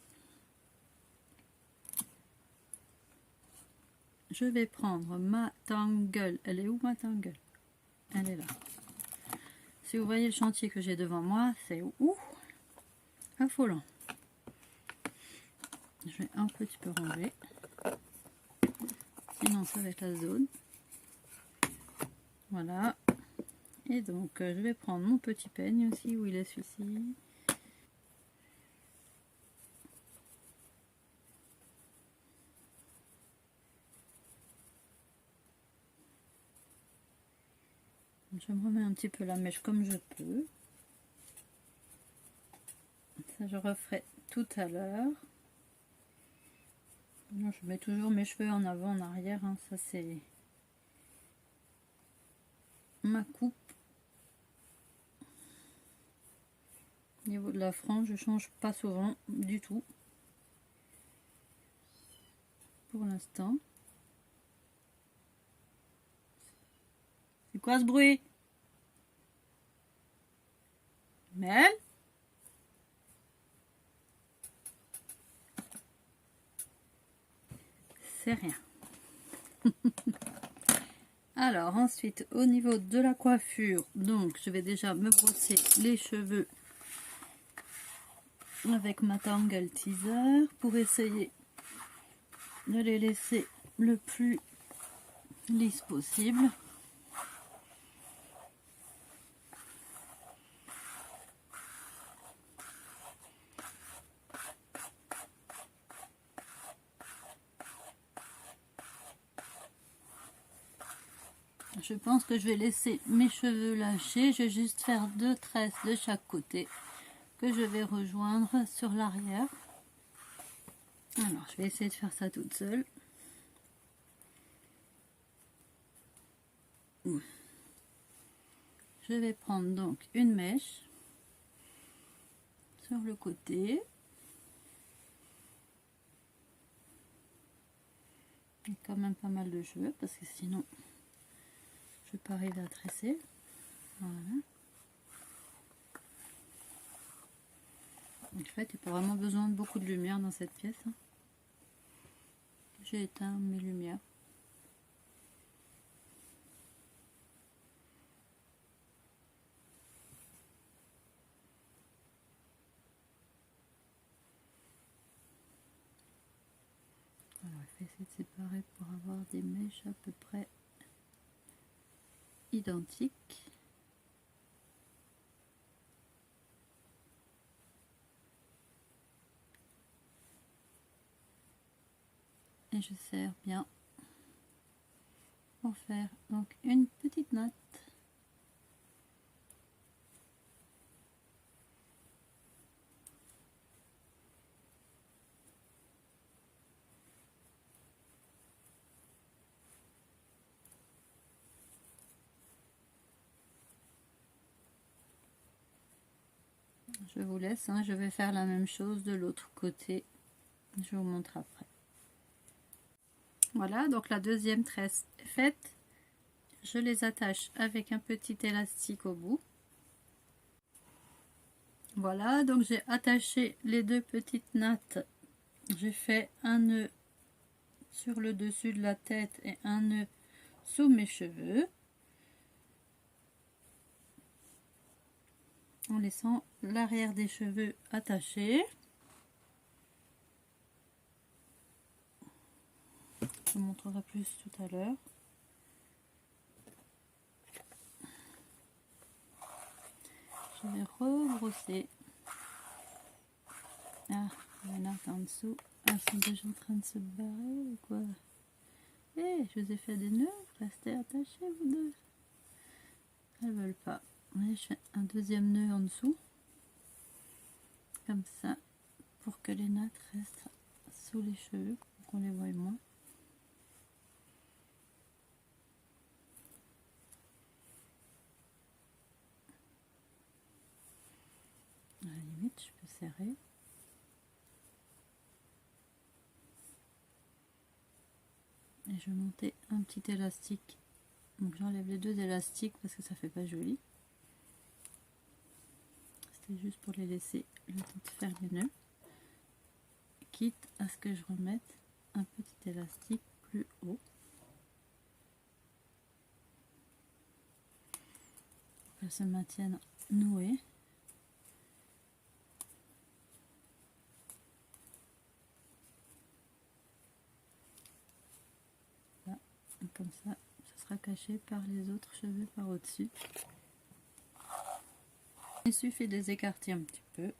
Je vais prendre ma tangle. Elle est où ma tangle? Elle est là. Si vous voyez le chantier que j'ai devant moi, c'est affolant. Je vais un petit peu ranger, sinon ça va être la zone. Voilà. Et donc je vais prendre mon petit peigne aussi. Où il est celui-ci? Je me remets un petit peu la mèche comme je peux. Ça je referai tout à l'heure. Je mets toujours mes cheveux en avant, en arrière, hein. Ça c'est ma coupe. Au niveau de la frange, je change pas souvent du tout pour l'instant. C'est quoi ce bruit? Mel? C'est rien. Alors ensuite, au niveau de la coiffure, donc je vais déjà me brosser les cheveux avec ma Tangle Teaser pour essayer de les laisser le plus lisse possible. Je pense que je vais laisser mes cheveux lâchés. Je vais juste faire 2 tresses de chaque côté que je vais rejoindre sur l'arrière. Alors, je vais essayer de faire ça toute seule. Je vais prendre donc une mèche sur le côté. Il y a quand même pas mal de cheveux parce que sinon je vais pas arriver à tresser. Voilà. En fait, il n'y a pas vraiment besoin de beaucoup de lumière dans cette pièce. J'ai éteint mes lumières. Alors, je vais essayer de séparer pour avoir des mèches à peu près identiques. Et je serre bien pour faire donc une petite natte. Je vous laisse, je vais faire la même chose de l'autre côté. Je vous montre après. Voilà, donc la deuxième tresse est faite. Je les attache avec un petit élastique au bout. Voilà, donc j'ai attaché les 2 petites nattes. J'ai fait un nœud sur le dessus de la tête et un nœud sous mes cheveux, en laissant l'arrière des cheveux attachés. Je vous montrerai plus tout à l'heure. Je vais rebrosser. Ah, voilà, en dessous. Ah, ils sont déjà en train de se barrer ou quoi? Eh, je vous ai fait des nœuds, vous restez attachés vous deux. Elles veulent pas. Ouais, je fais un deuxième nœud en dessous. comme ça, pour que les nattes restent sous les cheveux, pour qu'on les voie moins. À la limite, je peux serrer. Et je vais monter un petit élastique. Donc j'enlève les deux élastiques parce que ça fait pas joli. C'était juste pour les laisser le temps de faire les nœuds. Quitte à ce que je remette un petit élastique plus haut. Pour qu'elles se maintiennent nouées. Là, comme ça, ça sera caché par les autres cheveux par au-dessus. Il suffit de les écarter un petit peu.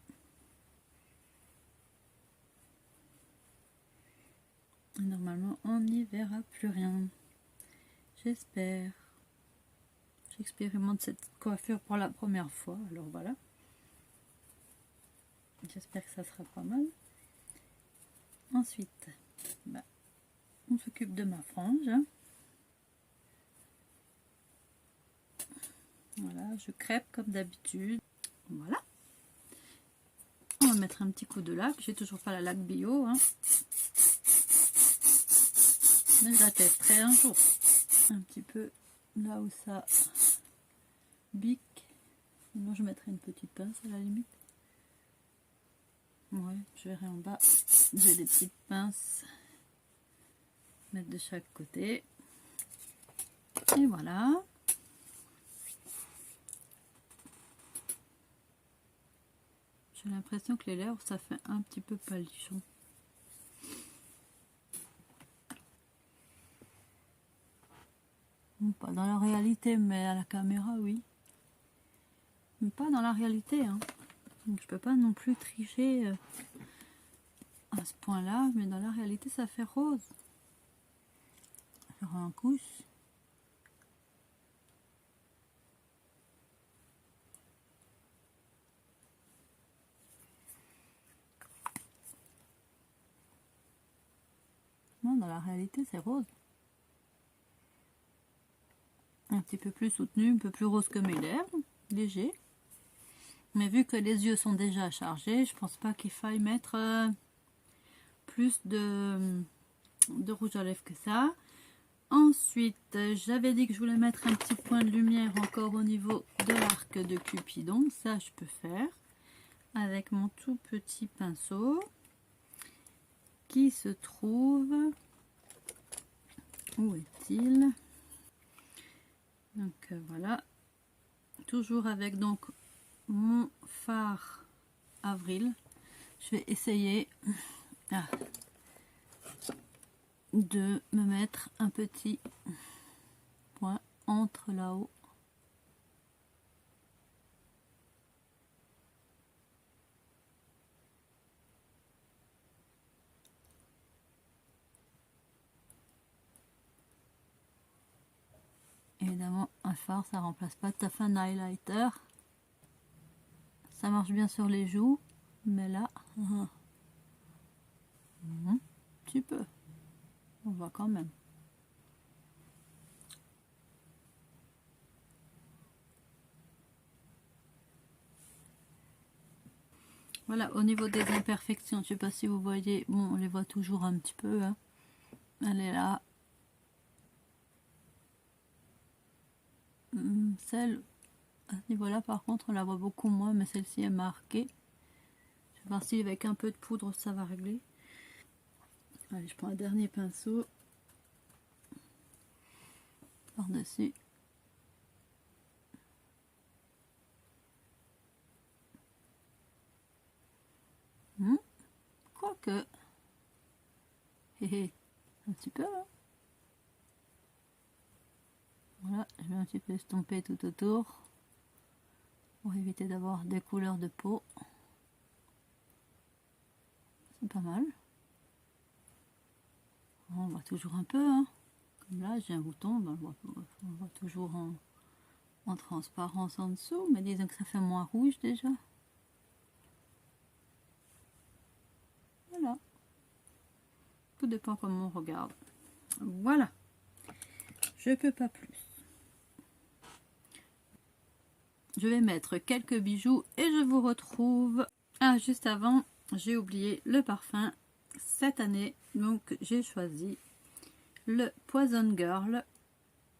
Et normalement, on n'y verra plus rien. J'espère. J'expérimente cette coiffure pour la première fois, alors voilà. J'espère que ça sera pas mal. Ensuite, on s'occupe de ma frange. Voilà, je crêpe comme d'habitude. Voilà. On va mettre un petit coup de laque. J'ai toujours pas la laque bio. Hein. Mais je la testerai un jour. Un petit peu là où ça bique. Sinon, je mettrai une petite pince à la limite. Ouais, je verrai en bas. J'ai des petites pinces. Mettre de chaque côté. Et voilà. J'ai l'impression que les lèvres, ça fait un petit peu palichon. Bon, pas dans la réalité, mais à la caméra, oui. Mais pas dans la réalité. Hein. Donc, je peux pas non plus tricher à ce point-là, mais dans la réalité, ça fait rose. Faire un couche. Non, dans la réalité, c'est rose. Un petit peu plus soutenu, un peu plus rose que mes lèvres, léger. Mais vu que les yeux sont déjà chargés, je pense pas qu'il faille mettre plus de rouge à lèvres que ça. Ensuite, j'avais dit que je voulais mettre un petit point de lumière encore au niveau de l'arc de Cupidon. Ça, je peux faire avec mon tout petit pinceau qui se trouve... Où est-il? Donc voilà, toujours avec donc mon fard Avril. Je vais essayer de me mettre un petit point entre là-haut. Évidemment, un fard, ça remplace pas tout à fait un highlighter. Ça marche bien sur les joues, mais là, un petit peu. On voit quand même. Voilà, au niveau des imperfections, je sais pas si vous voyez, bon, on les voit toujours un petit peu. Hein. Elle est là. Celle à ce niveau-là, par contre, on la voit beaucoup moins, mais celle-ci est marquée. Je vais voir si avec un peu de poudre, ça va régler. Allez, je prends un dernier pinceau par-dessus. Quoique, un petit peu. Hein. Voilà, je vais un petit peu estomper tout autour pour éviter d'avoir des couleurs de peau. C'est pas mal. On voit toujours un peu. Hein. Comme là, j'ai un bouton, ben, on voit toujours en transparence en dessous, mais disons que ça fait moins rouge déjà. tout dépend comment on regarde. Voilà, je peux pas plus. Je vais mettre quelques bijoux et je vous retrouve. Ah, juste avant, j'ai oublié le parfum cette année, donc j'ai choisi le Poison Girl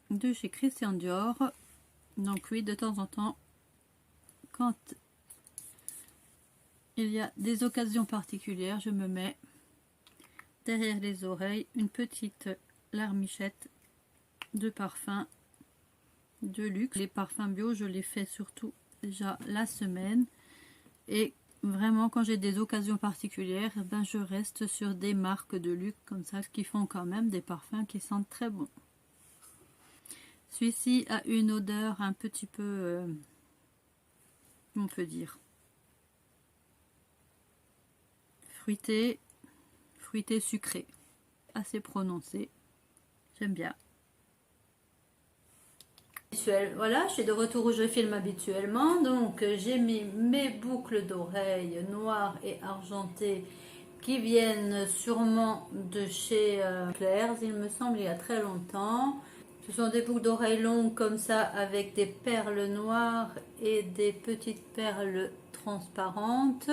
de chez Christian Dior. Donc oui, de temps en temps, quand il y a des occasions particulières, je me mets derrière les oreilles une petite larmichette de parfum de luxe. Les parfums bio, je les fais surtout déjà la semaine, et vraiment quand j'ai des occasions particulières, ben je reste sur des marques de luxe comme ça qui font quand même des parfums qui sentent très bon. Celui-ci a une odeur un petit peu on peut dire fruité sucré, assez prononcé, j'aime bien. Voilà, je suis de retour où je filme habituellement. Donc j'ai mis mes boucles d'oreilles noires et argentées qui viennent sûrement de chez Claire's, il me semble, il y a très longtemps. Ce sont des boucles d'oreilles longues comme ça, avec des perles noires et des petites perles transparentes,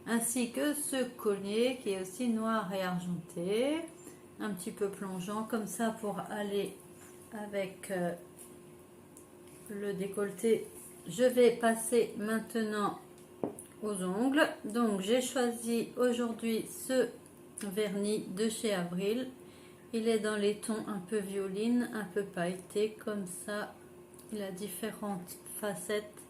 ainsi que ce collier qui est aussi noir et argenté, un petit peu plongeant comme ça pour aller avec le décolleté. Je vais passer maintenant aux ongles. Donc j'ai choisi aujourd'hui ce vernis de chez Avril. Il est dans les tons un peu violine, un peu pailleté comme ça. Il a différentes facettes.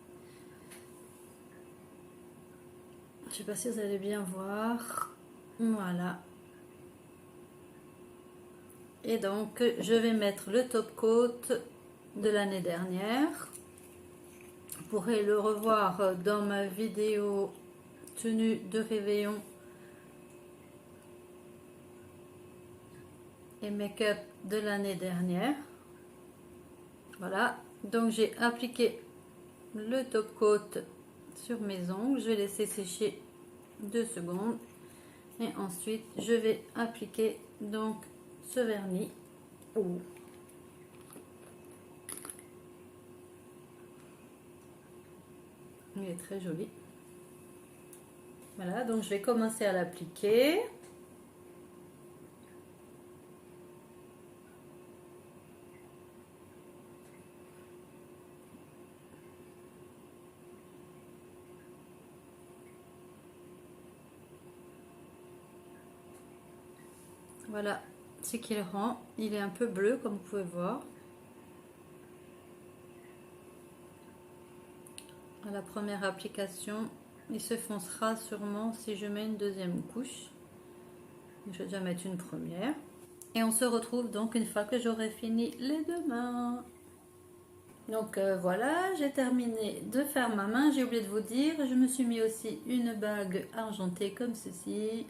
Je sais pas si vous allez bien voir. Voilà. Et donc je vais mettre le top coat de l'année dernière. Vous pourrez le revoir dans ma vidéo tenue de réveillon et make-up de l'année dernière. Voilà, donc j'ai appliqué le top coat sur mes ongles. Je vais laisser sécher 2 secondes et ensuite je vais appliquer donc ce vernis. Il est très joli. Voilà, donc je vais commencer à l'appliquer. Voilà ce qu'il rend. Il est un peu bleu comme vous pouvez voir. À la première application, il se foncera sûrement si je mets une deuxième couche. Je vais déjà mettre une première. Et on se retrouve donc une fois que j'aurai fini les 2 mains. Donc voilà, j'ai terminé de faire ma main. J'ai oublié de vous dire, je me suis mis aussi une bague argentée comme ceci.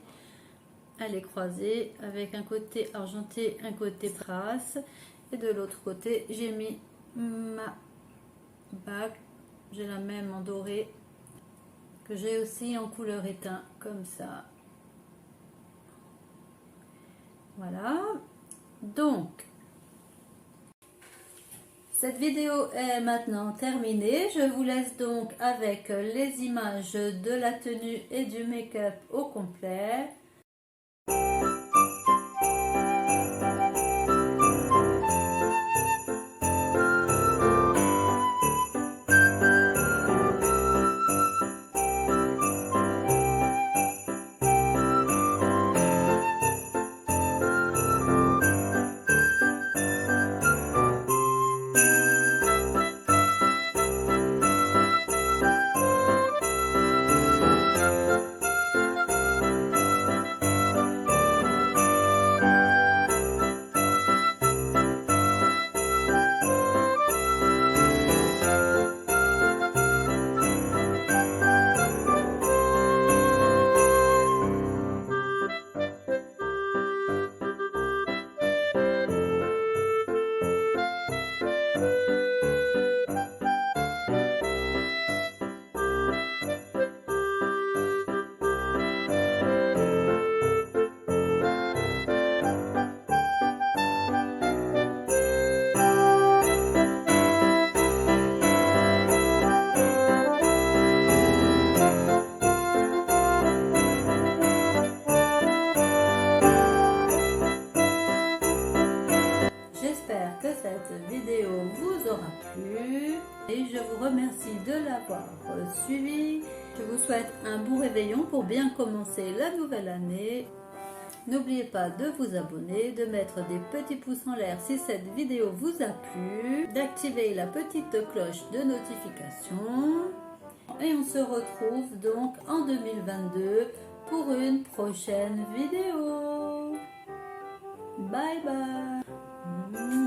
Elle est croisée avec un côté argenté, un côté trace. Et de l'autre côté, j'ai mis ma bague. J'ai la même en doré que j'ai aussi en couleur éteint comme ça. Voilà. Donc, cette vidéo est maintenant terminée. Je vous laisse donc avec les images de la tenue et du make-up au complet. m'avoir suivi. Je vous souhaite un bon réveillon pour bien commencer la nouvelle année. N'oubliez pas de vous abonner, de mettre des petits pouces en l'air si cette vidéo vous a plu, d'activer la petite cloche de notification. Et on se retrouve donc en 2022 pour une prochaine vidéo. Bye bye.